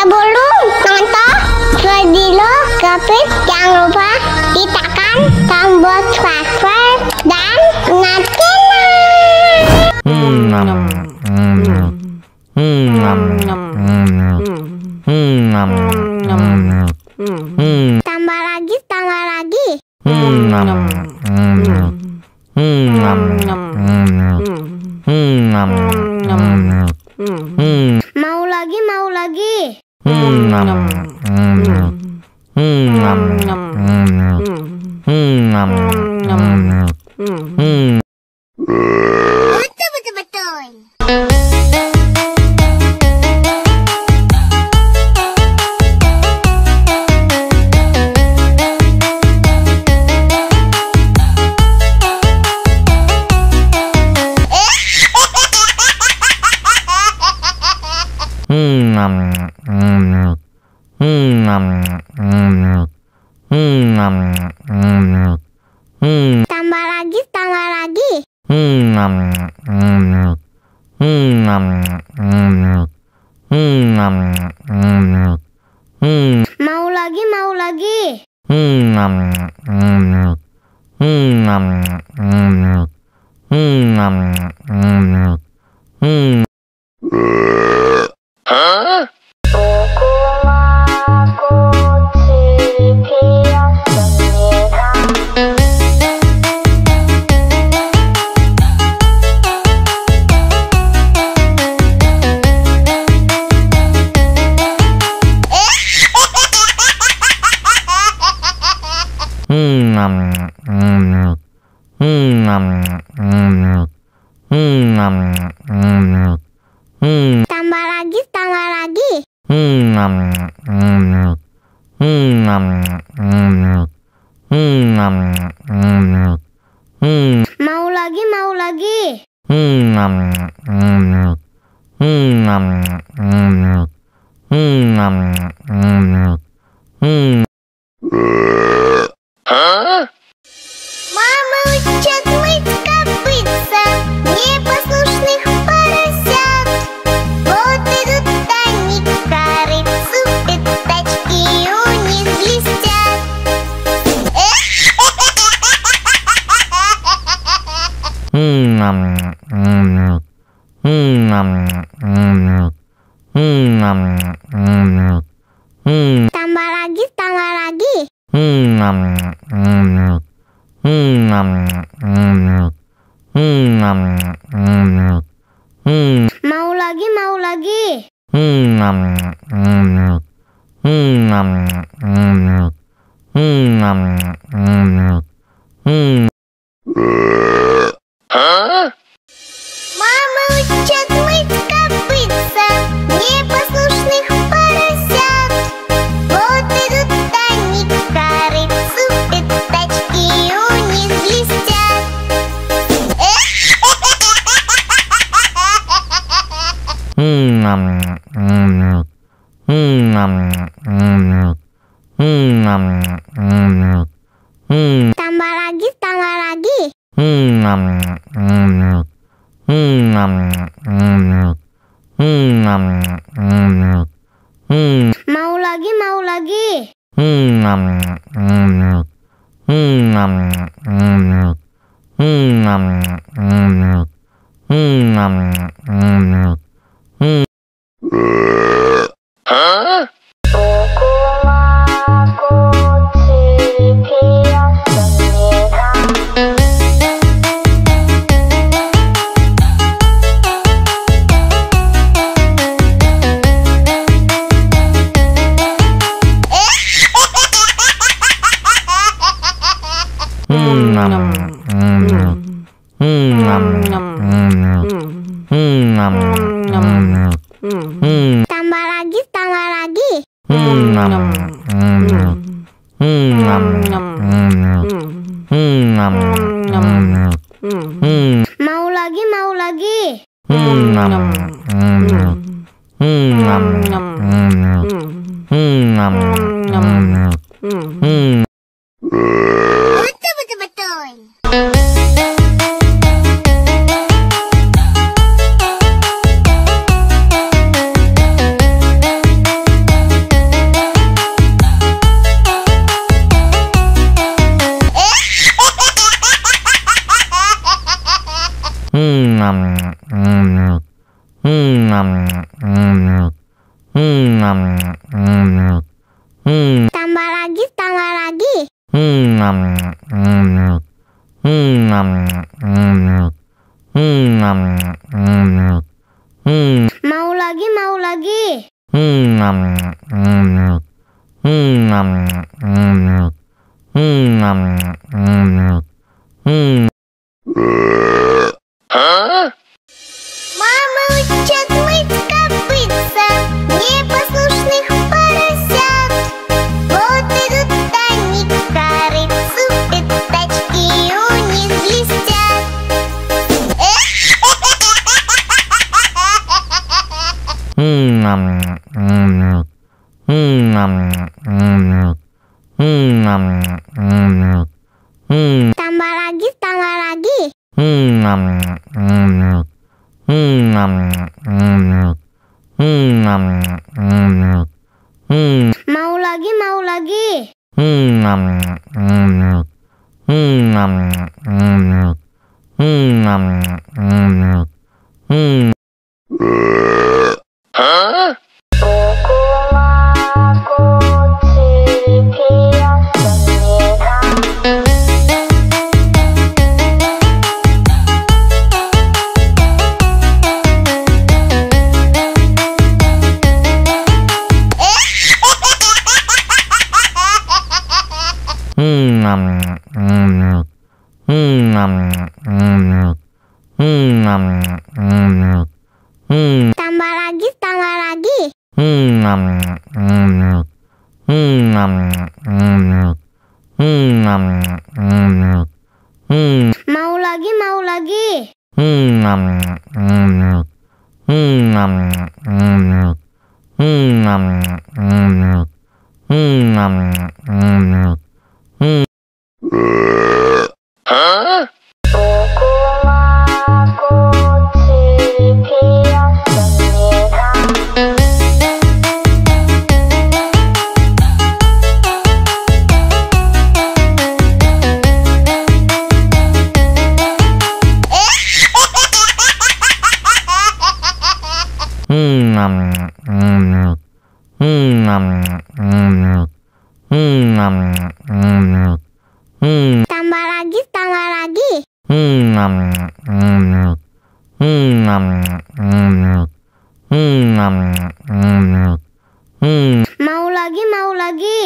Sebelum nonton video Gapit, jangan lupa tekan tombol subscribe dan tambah lagi. Mau lagi. Betul. Tambah lagi. Mau lagi. Tambah lagi. Mau lagi. Мама учат мыть копытца непослушных поросят. Вот идут они к корыцу, пятачки у них блестят. Tambah lagi. Mau lagi. Мама учат мыть копытца непослушных поросят. Вот идут они к корыцу, пятачки у них блестят. Tambah lagi. Mau lagi. Tambah lagi. Mau lagi. Betul. Tambah lagi, tambah lagi. Mau lagi, mau lagi. Мама учат мыть копытца непослушных поросят. Вот идут они к корыцу, пятачки у них блестят. Tambah lagi, tambah lagi. Mau lagi, mau lagi. Tambah lagi, tambah lagi. Mau lagi, mau lagi. Tambah lagi, tambah lagi. Mau lagi, mau lagi.